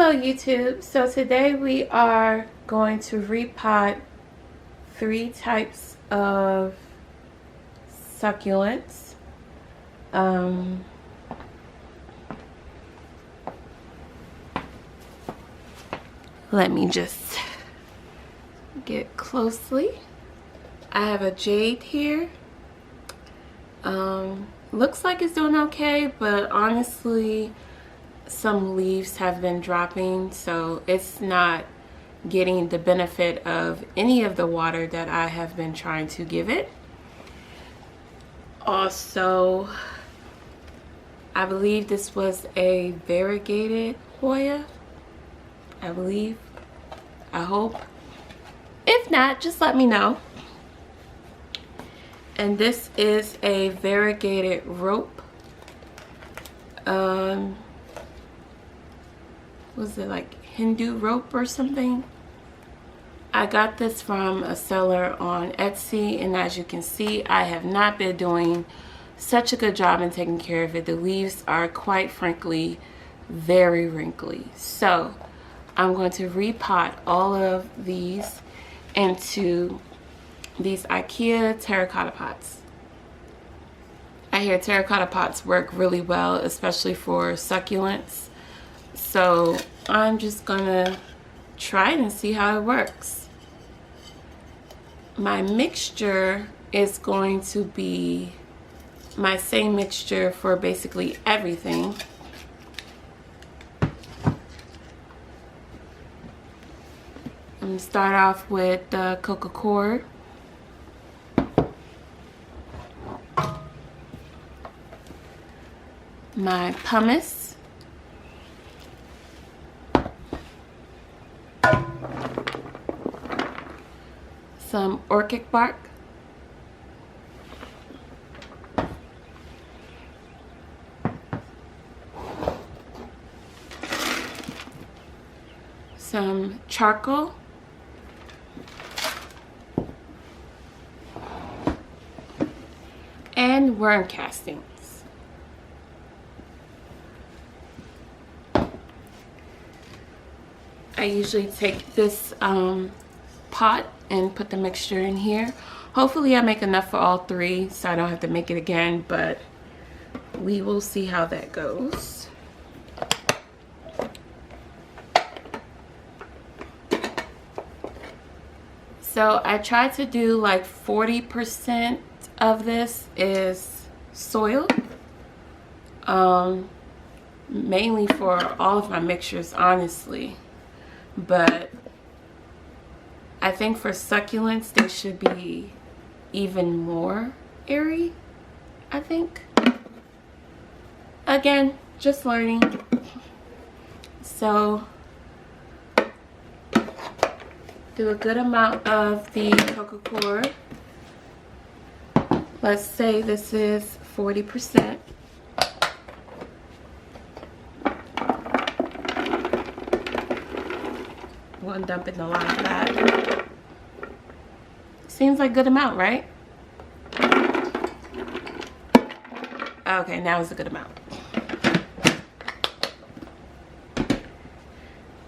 Hello YouTube. So today we are going to repot 3 types of succulents. Let me just get closely. I have a Jade here. Looks like it's doing okay, but honestly some leaves have been dropping, so it's not getting the benefit of any of the water that I have been trying to give it. Also, I believe this was a variegated Hoya. I believe. I hope. If not, just let me know. And this is a variegated rope. Was it like Hindu rope or something? I got this from a seller on Etsy, and as you can see, I have not been doing such a good job in taking care of it. The leaves are quite frankly very wrinkly. So I'm going to repot all of these into these IKEA terracotta pots. I hear terracotta pots work really well, especially for succulents. So I'm just gonna try it and see how it works. My mixture is going to be my same mixture for basically everything. I'm gonna start off with the Coco Coir. My pumice. Some orchid bark. Some charcoal. And worm castings. I usually take this pot and put the mixture in here. Hopefully I make enough for all 3 so I don't have to make it again, but we will see how that goes. So I tried to do like 40% of this is soil, mainly for all of my mixtures, honestly, but I think for succulents they should be even more airy, I think. Again, just learning. So do a good amount of the Coco Coir. Let's say this is 40%. One dump in a lot of that. Seems like a good amount, right? Okay, now it's a good amount.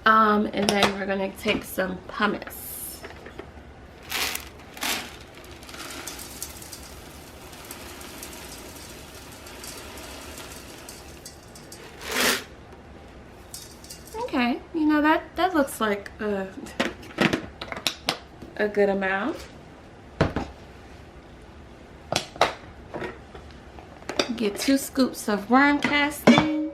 And then we're gonna take some pumice. Okay, you know, that looks like a good amount. Get 2 scoops of worm casting.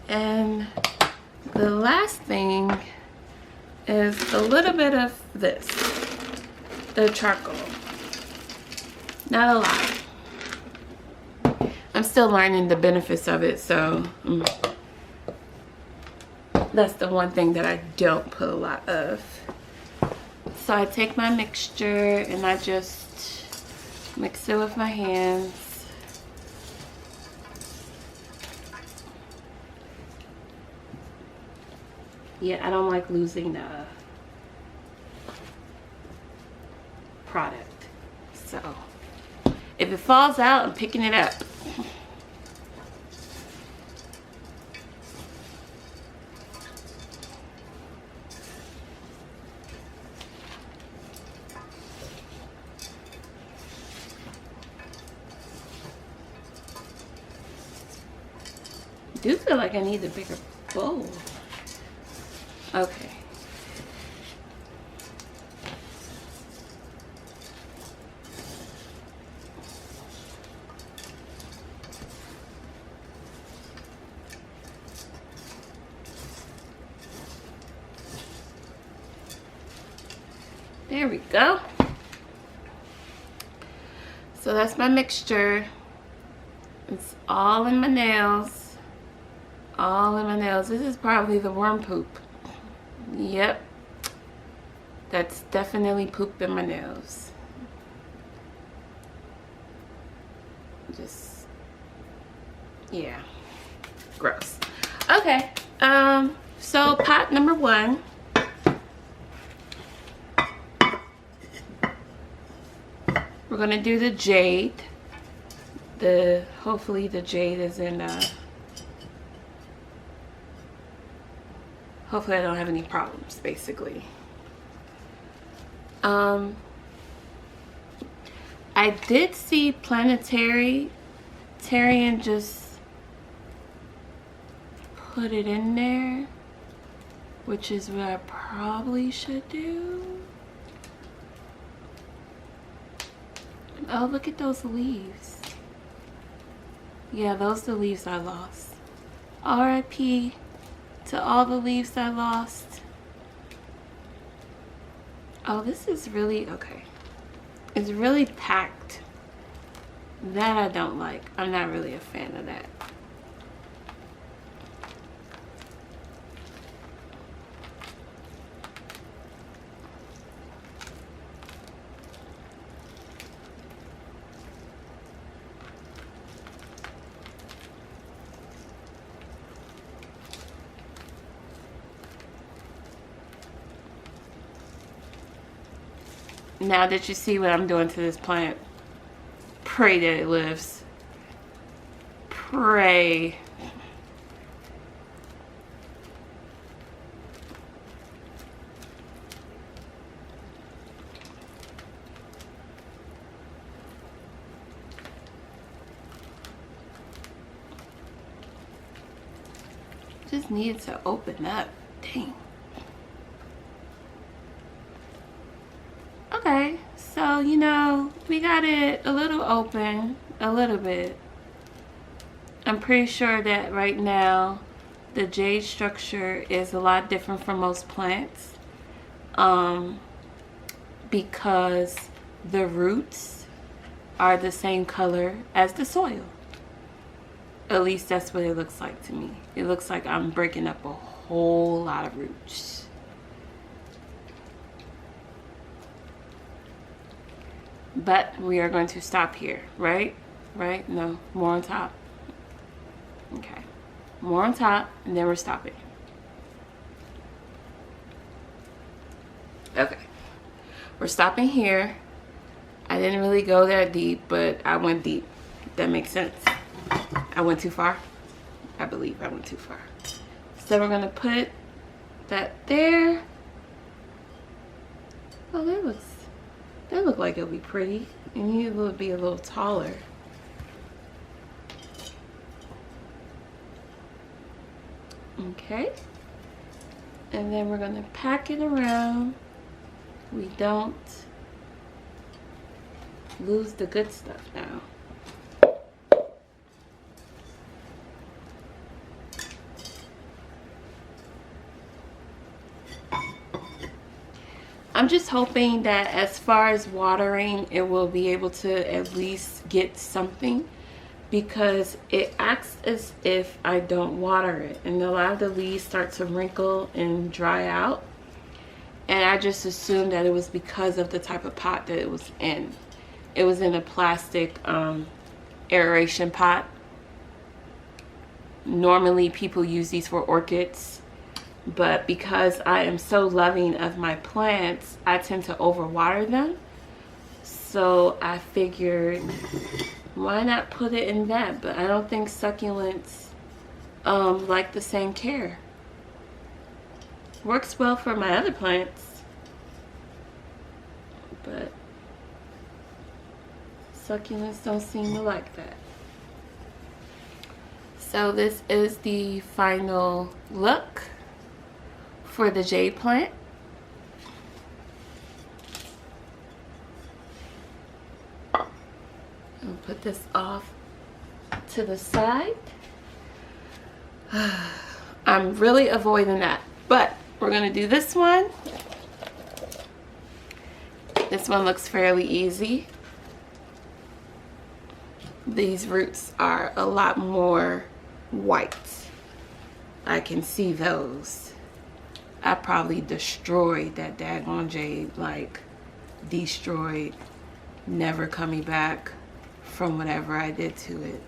And the last thing is a little bit of this, the charcoal. Not a lot. I'm still learning the benefits of it, so that's the one thing that I don't put a lot of. So I take my mixture and I just mix it with my hands. Yeah, I don't like losing the product. So if it falls out, I'm picking it up. I do feel like I need a bigger bowl. Okay. There we go. So that's my mixture. It's all in my nails. All in my nails. This is probably the worm poop. Yep. That's definitely poop in my nails. Just, yeah. Gross. Okay. So pot number 1. We're gonna do the Jade. Hopefully the Jade is in, hopefully I don't have any problems, basically. I did see Planetarian just put it in there, which is what I probably should do. Oh, look at those leaves. Yeah, those are the leaves I lost. R.I.P. to all the leaves I lost. Oh, this is really, okay. It's really packed. That I don't like. I'm not really a fan of that. Now that you see what I'm doing to this plant, pray that it lives. Pray. Just needed to open up. Dang. Okay, so you know, we got it a little open, a little bit. I'm pretty sure that right now the Jade structure is a lot different from most plants, because the roots are the same color as the soil. At least that's what it looks like to me. It looks like I'm breaking up a whole lot of roots. But we are going to stop here, right? Right? No, more on top. Okay. More on top, and then we're stopping. Okay. We're stopping here. I didn't really go that deep, but I went deep. That makes sense. I went too far. I believe I went too far. So we're going to put that there. Oh, that look like it'll be pretty. And it will be a little taller. Okay. And then we're going to pack it around. We don't lose the good stuff now. I'm just hoping that as far as watering, it will be able to at least get something, because it acts as if I don't water it, and a lot of the leaves start to wrinkle and dry out, and I just assumed that it was because of the type of pot that it was in. It was in a plastic aeration pot. Normally people use these for orchids, but because I am so loving of my plants, I tend to overwater them. So I figured, why not put it in that? But I don't think succulents like the same care. Works well for my other plants, but succulents don't seem to like that. So this is the final look for the jade plant. I'll put this off to the side. I'm really avoiding that, but we're gonna do this one. This one looks fairly easy. These roots are a lot more white. I can see those. I probably destroyed that daggone jade, like destroyed, never coming back from whatever I did to it.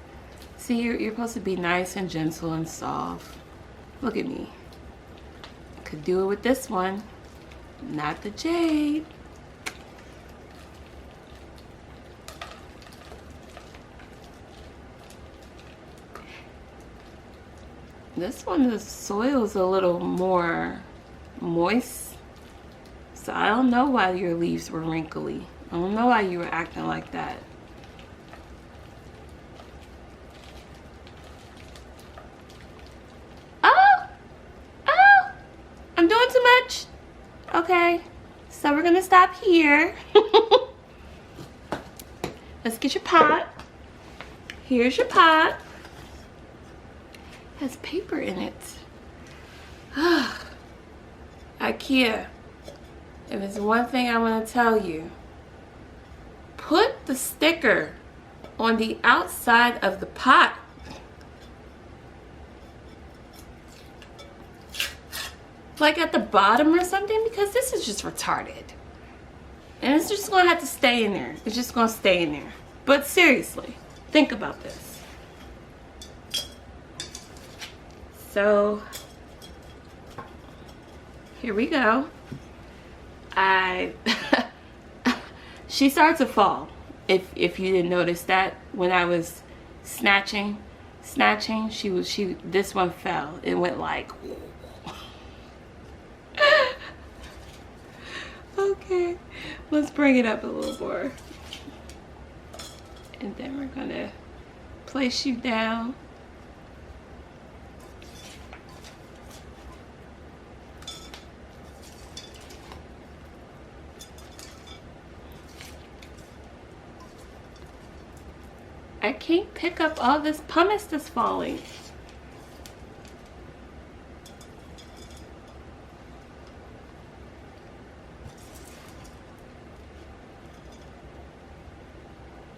See, you're supposed to be nice and gentle and soft. Look at me. Could do it with this one, not the jade. This one, the soil's a little more moist, so I don't know why your leaves were wrinkly. I don't know why you were acting like that. I'm doing too much. Okay, so we're gonna stop here. Let's get your pot. Here's your pot. Has paper in it. IKEA, if there's one thing I want to tell you, put the sticker on the outside of the pot. Like at the bottom or something, because this is just retarded. And it's just gonna have to stay in there. It's just gonna stay in there. But seriously, think about this. So here we go. She started to fall. If you didn't notice that when I was snatching, this one fell. It went like okay, let's bring it up a little more. And then we're gonna place you down. I can't pick up all this pumice that's falling.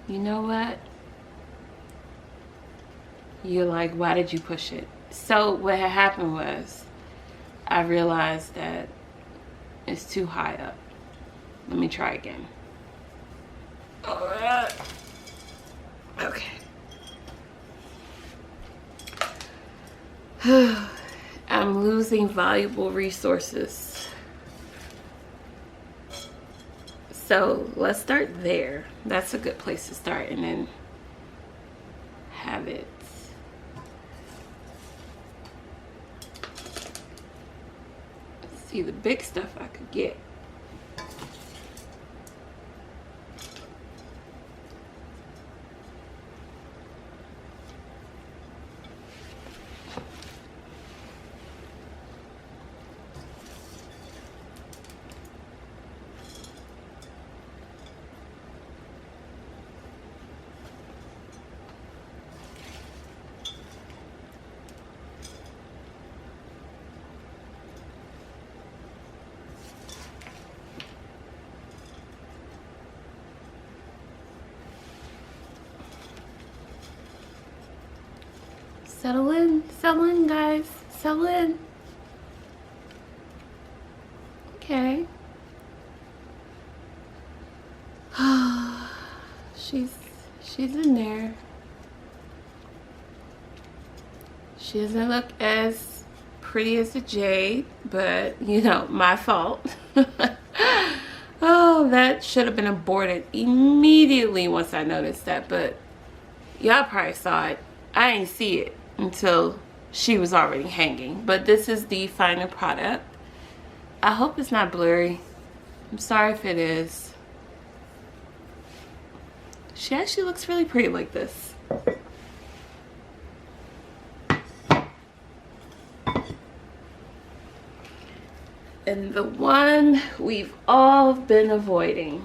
You know what? You're like, why did you push it? So what had happened was, I realized that it's too high up. Let me try again. All right. Okay. I'm losing valuable resources. So let's start there. That's a good place to start, and then have it. Let's see the big stuff I could get. Settle in, guys. Settle in. Okay. She's in there. She doesn't look as pretty as a jade, but you know, my fault. Oh, that should have been aborted immediately once I noticed that, but y'all probably saw it. I didn't see it until she was already hanging. But this is the final product. I hope it's not blurry. I'm sorry if it is. She actually looks really pretty like this. And the one we've all been avoiding.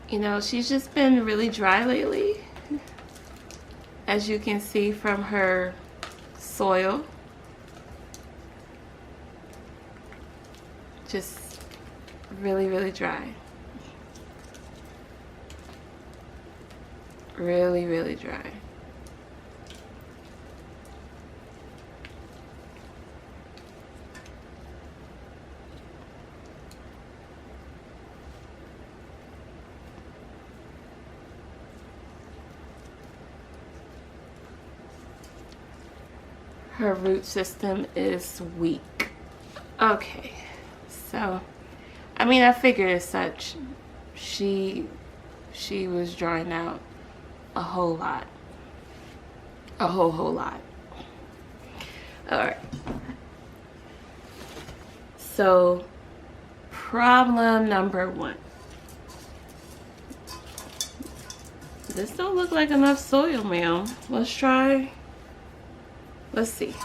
You know, she's just been really dry lately, as you can see from her soil. Just really, really dry. Really, really dry. Her root system is weak. Okay, so I mean, I figured as such. She was drying out a whole lot. A whole lot. Alright. So, problem number 1. This don't look like enough soil, ma'am. Let's try. Let's see.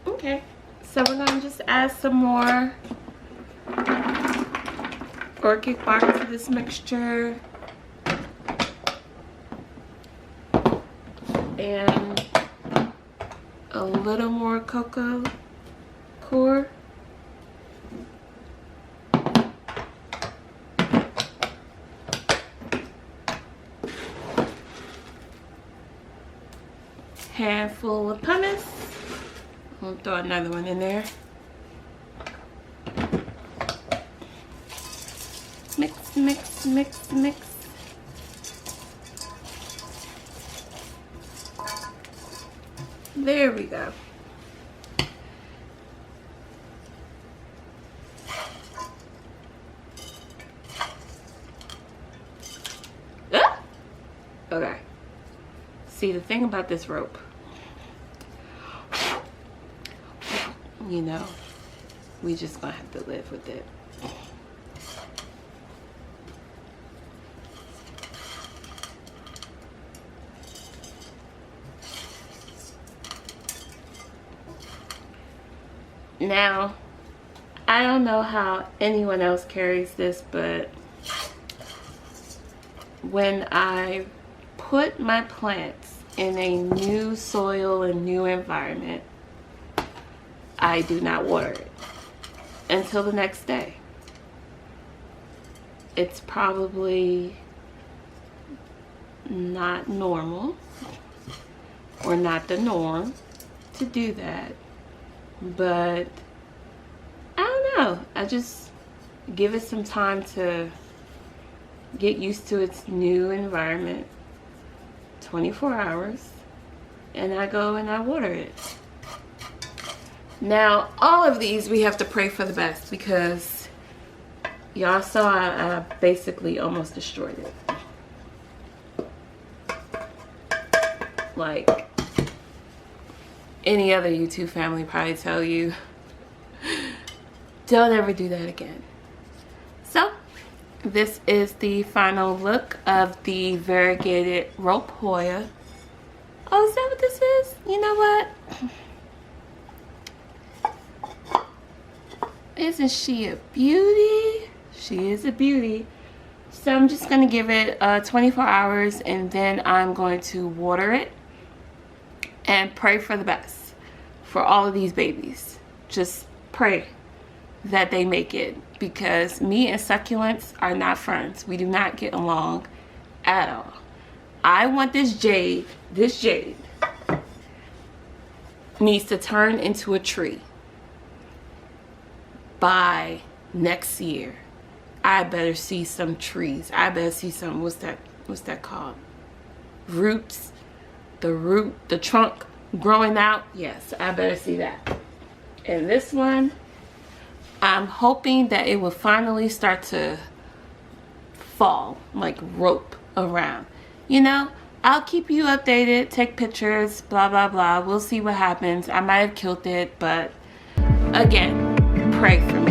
Okay, so we're gonna just add some more orchid bark to this mixture, and a little more Coco Coir. Handful of pumice. We'll throw another one in there. Mix, mix, mix, mix. There we go. Ah! Okay. See, the thing about this rope, you know, we just gonna have to live with it. Now, I don't know how anyone else carries this, but when I put my plants in a new soil and new environment, I do not water it until the next day. It's probably not normal or not the norm to do that, but I don't know. I just give it some time to get used to its new environment. 24 hours, and I go and I water it. Now, all of these we have to pray for the best, because y'all saw I basically almost destroyed it. Like any other YouTube family probably tell you, don't ever do that again. So this is the final look of the variegated rope Hoya. Oh, is that what this is? You know what? Isn't she a beauty? She is a beauty. So I'm just going to give it 24 hours, and then I'm going to water it and pray for the best for all of these babies. Just pray that they make it because me and succulents are not friends. We do not get along at all. I want this jade needs to turn into a tree by next year. I better see some trees. I better see some, what's that called? Roots. The trunk growing out. Yes, I better see that. And this one, I'm hoping that it will finally start to fall, like rope around. You know, I'll keep you updated, take pictures, blah, blah, blah. We'll see what happens. I might have killed it, but again, pray for me.